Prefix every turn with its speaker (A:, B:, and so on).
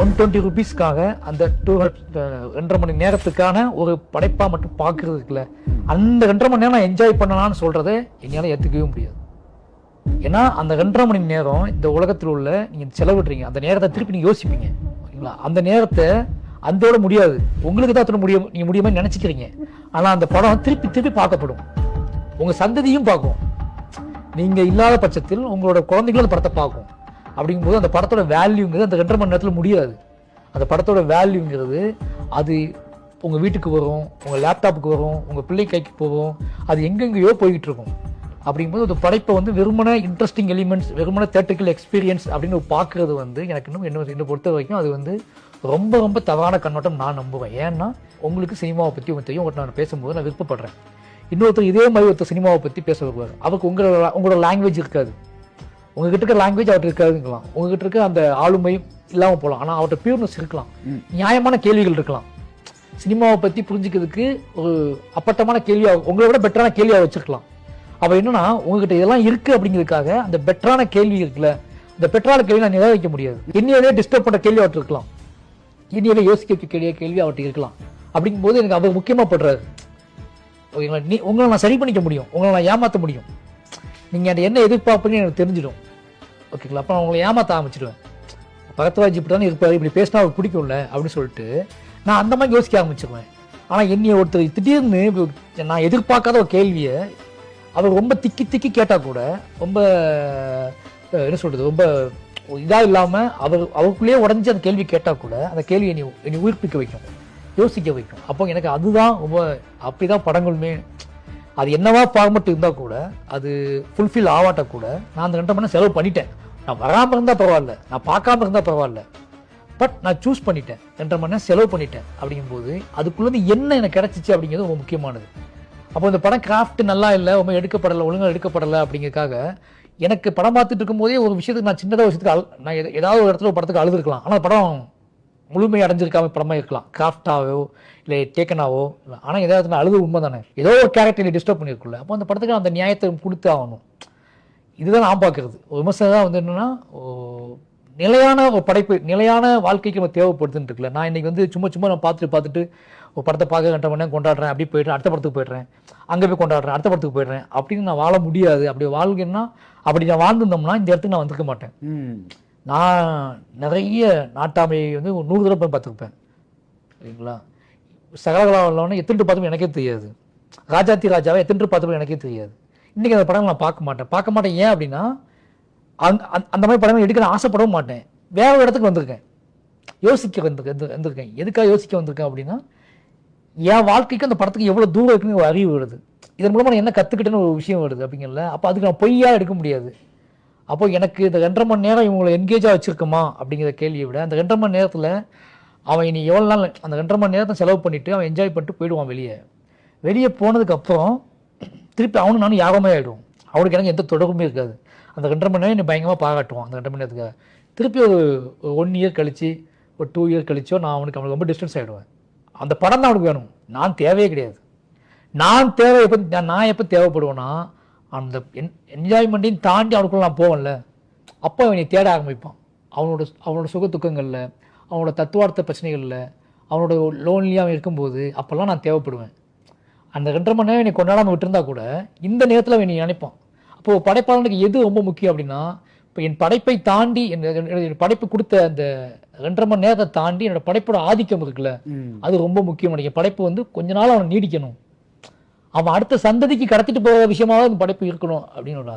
A: 120 rupeesக்காக அந்த 2.5 மணி நேரத்துக்கான ஒரு படைப்பா மட்டும் பார்க்கறது இருக்குல்ல, அந்த 2.5 மணி நேரம் நான் என்ஜாய் பண்ணலாம்னு சொல்றதை என்னால் ஏற்றுக்கவே முடியாது. ஏன்னா அந்த 2.5 மணி நேரம் இந்த உலகத்தில் உள்ள நீங்கள் செலவிடுறீங்க, அந்த நேரத்தை திருப்பி நீங்கள் யோசிப்பீங்க ஓகேங்களா. அந்த நேரத்தை அந்தோட முடியாது, உங்களுக்கு தான் அத்தனை முடியும், நீங்கள் முடியுமா நினச்சிக்கிறீங்க. ஆனால் அந்த படம் திருப்பி திருப்பி பார்க்கப்படும், உங்கள் சந்ததியும் பார்க்கும். நீங்கள் இல்லாத பட்சத்தில் உங்களோட குழந்தைகளும் அந்த படத்தை பார்க்கும். அப்படிங்கும்போது அந்த படத்தோட வேல்யூங்கிறது அந்த 2.5 மணி நேரத்தில் முடியாது. அந்த படத்தோட வேல்யூங்கிறது அது உங்கள் வீட்டுக்கு வரும், உங்கள் லேப்டாப்புக்கு வரும், உங்கள் பிள்ளை கைக்கு போகும், அது எங்கெங்கேயோ போய்கிட்டு இருக்கும். அப்படிங்கும்போது ஒரு படைப்பை வந்து வெறுமன இன்ட்ரெஸ்டிங் எலிமெண்ட்ஸ், வெறுமன தேட்டரிக்கல் எக்ஸ்பீரியன்ஸ் அப்படின்னு பார்க்குறது வந்து எனக்கு என்னை பொறுத்த வரைக்கும் அது வந்து ரொம்ப ரொம்ப தவறான கண்ணோட்டம் நான் நம்புவேன். ஏன்னா உங்களுக்கு சினிமாவை பற்றி உங்களுக்கு தெரியும், உங்கள்கிட்ட நான் பேசும்போது நான் விருப்பப்படுறேன். இன்னொருத்தர் இதே மாதிரி ஒருத்தர் சினிமாவை பற்றி பேச வருவார், அவருக்கு உங்களோட லாங்குவேஜ் இருக்காது, உங்ககிட்ட இருக்க லாங்குவேஜ் அவர்கிட்ட இருக்காதுங்கலாம், உங்ககிட்ட இருக்க அந்த ஆளுமை இல்லாமல் போகலாம், ஆனால் அவர்கிட்ட பியூர்னஸ் இருக்கலாம், நியாயமான கேள்விகள் இருக்கலாம். சினிமாவை பற்றி புரிஞ்சுக்கிறதுக்கு ஒரு அப்பட்டமான கேள்வியாக, உங்களை விட பெட்டரான கேள்வியாக வச்சிருக்கலாம். அப்போ என்னன்னா உங்ககிட்ட இதெல்லாம் இருக்கு அப்படிங்கிறதுக்காக அந்த பெட்டரான கேள்வி இருக்குல்ல, இந்த பெட்டரான கேள்வி நான் நிராகரிக்க முடியாது. என்னையவே டிஸ்டர்ப் பண்ண கேள்வி அவர்கிட்ட இருக்கலாம், என்னையவே யோசிக்க வைக்க கேள்வி அவர்கிட்ட இருக்கலாம். அப்படிங்கும்போது எனக்கு அவர் முக்கியமாக படுறாரு. ஓகேங்களா, உங்களை நான் சரி பண்ணிக்க முடியும், உங்களை நான் ஏமாற்ற முடியும், நீங்கள் அந்த என்ன எதிர்பார்ப்புன்னு எனக்கு தெரிஞ்சிடும். ஓகேங்களா, அப்போ நான் உங்களை ஏமாற்ற ஆரம்பிச்சிடுவேன். பகத்வாஜி இப்படி தானே இருப்பார், இப்படி பேசினா அவருக்கு பிடிக்கும்ல அப்படின்னு சொல்லிட்டு நான் அந்த மாதிரி யோசிக்க ஆரம்பிச்சிருவேன். ஆனால் என்னைய ஒருத்தர் திடீர்னு நான் எதிர்பார்க்காத ஒரு கேள்வியை அவர் ரொம்ப திக்கி கேட்டால் கூட, ரொம்ப என்ன சொல்கிறது, ரொம்ப இதாக இல்லாமல் அவருக்குள்ளேயே உடஞ்சி அந்த கேள்வி கேட்டால் கூட அந்த கேள்வி என்னை உயிர்ப்பிக்க வைக்கும், யோசிக்க வைக்கும். அப்போ எனக்கு அதுதான் ரொம்ப, அப்படி தான் படங்களுமே. அது என்னவா ஃபார்மெட் இருந்தால் கூட, அது ஃபுல்ஃபில் ஆகாட்ட கூட நான் அந்த 2.5 மணி நேரம் செலவு பண்ணிட்டேன். நான் வராமல் இருந்தால் பரவாயில்ல, நான் பார்க்காம இருந்தால் பரவாயில்ல, பட் நான் சூஸ் பண்ணிட்டேன், 2.5 மணி நேரம் செலவு பண்ணிட்டேன். அப்படிங்கும்போது அதுக்குள்ளேருந்து என்ன எனக்கு கிடச்சிச்சு அப்படிங்கிறது ரொம்ப முக்கியமானது. அப்போ இந்த படம் கிராஃப்ட் நல்லா இல்லை, ரொம்ப எடுக்கப்படலை, ஒழுங்காக எடுக்கப்படலை அப்படிங்கிறதுக்காக எனக்கு படம் பார்த்துட்டு இருக்கும்போதே ஒரு விஷயத்துக்கு நான் சின்னதாக விஷயத்துக்கு நான் ஏதாவது ஒரு இடத்துல ஒரு படத்துக்கு அழுதுருக்கலாம். ஆனால் படம் முழுமை அடைஞ்சிருக்காம படமாக இருக்கலாம், கிராஃப்டாவோ இல்லை டேக்கனாவோ இல்லை. ஆனால் ஏதாவது நான் அழுது உண்மை தானே, ஏதோ ஒரு கேரக்டர் டிஸ்டர்ப் பண்ணியிருக்குல்ல. அப்போ அந்த படத்துக்கு அந்த நியாயத்தை கொடுத்து ஆகணும். இதுதான் நான் பார்க்குறது. ஒரு விமர்சனம் தான் வந்து என்னென்னா, நிலையான ஒரு படைப்பு, நிலையான வாழ்க்கைக்கு நம்ம தேவைப்படுதுன்னு இருக்குல்ல. நான் இன்றைக்கி வந்து சும்மா நான் பார்த்துட்டு ஒரு படத்தை பார்க்க 2.5 மணி நேரம் கொண்டாடுறேன், அப்படி போய்ட்டு அடுத்த படத்துக்கு போய்ட்றேன், அங்கே போய் கொண்டாடுறேன், அடுத்த படத்துக்கு போய்ட்றேன் அப்படின்னு நான் வாழ முடியாது. அப்படி வாழ்க்கைன்னா அப்படி நான் வாழ்ந்துருந்தோம்னா இந்த இடத்துக்கு நான் வந்திருக்க மாட்டேன். நான் நிறைய நாட்டாமையை வந்து 100 தடவை போய் பார்த்துருப்பேன். சரிங்களா, சகலகலா உள்ளவனே எத்தனை பார்த்துப்போம் எனக்கே தெரியாது, ராஜாத்தி ராஜாவை எத்தனை பார்த்துப்போம் எனக்கே தெரியாது. இன்றைக்கி அந்த படங்கள் நான் பார்க்க மாட்டேன். ஏன் அப்படின்னா அந்த மாதிரி படங்கள் எடுக்க நான் ஆசைப்படவும் மாட்டேன். வேற ஒரு இடத்துக்கு வந்திருக்கேன், யோசிக்க வந்திருக்கேன். எதுக்காக யோசிக்க வந்திருக்கேன் அப்படின்னா, என் வாழ்க்கைக்கு அந்த படத்துக்கு எவ்வளோ தூரம் இருக்குன்னு ஒரு அறிவு வருது, இதன் மூலமாக நான் என்ன கற்றுக்கிட்டேன்னு ஒரு விஷயம் வருது அப்படிங்கல. அப்போ அதுக்கு நான் பொய்யா எடுக்க முடியாது. அப்போ எனக்கு இந்த 2.5 மணி நேரம் இவங்களை என்கேஜாக வச்சுருக்கோமா அப்படிங்கிற கேள்வியை விட, அந்த 2.5 மணி நேரத்தில் அவன் இனி எவ்வளோ நாள் அந்த 2.5 மணி நேரத்தை செலவு பண்ணிவிட்டு அவன் என்ஜாய் பண்ணிட்டு போயிடுவான். வெளியே போனதுக்கப்புறம் திருப்பி அவனு நானும் யாகமே ஆகிடுவோம். அவனுக்கு எனக்கு எந்த தொடர்புமே இருக்காது. அந்த 2.5 மணி நேரம் என்னை பயங்கரமாக பாராட்டுவான். அந்த 2.5 மணி நேரத்துக்காக திருப்பி ஒரு 1 இயர் கழிச்சு, ஒரு 2 இயர் கழிச்சோ நான் அவனுக்கு ரொம்ப டிஸ்டன்ஸ் ஆகிடுவேன். அந்த படம் தான் அவனுக்கு வேணும், நான் தேவையே கிடையாது. நான் எப்போ தேவைப்படுவேன்னா, அந்த என்ஜாய்மெண்ட்டையும் தாண்டி அவனுக்குள்ள நான் போவேன்ல, அப்போ அவனை தேட ஆரம்பிப்பான். அவனோட சுக துக்கங்களில், அவனோட தத்துவார்த்த பிரச்சனைகளில், அவனோட லோன்லியாக இருக்கும்போது அப்போல்லாம் நான் தேவைப்படுவேன். அந்த 2.5 மணி நேரம் என்னை கொண்டாடாமல் விட்டுருந்தா கூட இந்த நேரத்தில் அவன் நினைப்பான். அப்போது படைப்பாளனுக்கு எது ரொம்ப முக்கியம் அப்படின்னா, இப்போ என் படைப்பை தாண்டி என் படைப்பு கொடுத்த அந்த 2.5 மணி நேரத்தை தாண்டி என்னோட படைப்போட ஆதிக்கம் இருக்குல்ல, அது ரொம்ப முக்கியம். நினைக்கிறேன் படைப்பு வந்து கொஞ்ச நாள் அவனை நீடிக்கணும், அவன் அடுத்த சந்ததிக்கு கடத்திட்டு போகிற விஷயமாக அந்த படைப்பு இருக்கணும் அப்படின்னு ஒரு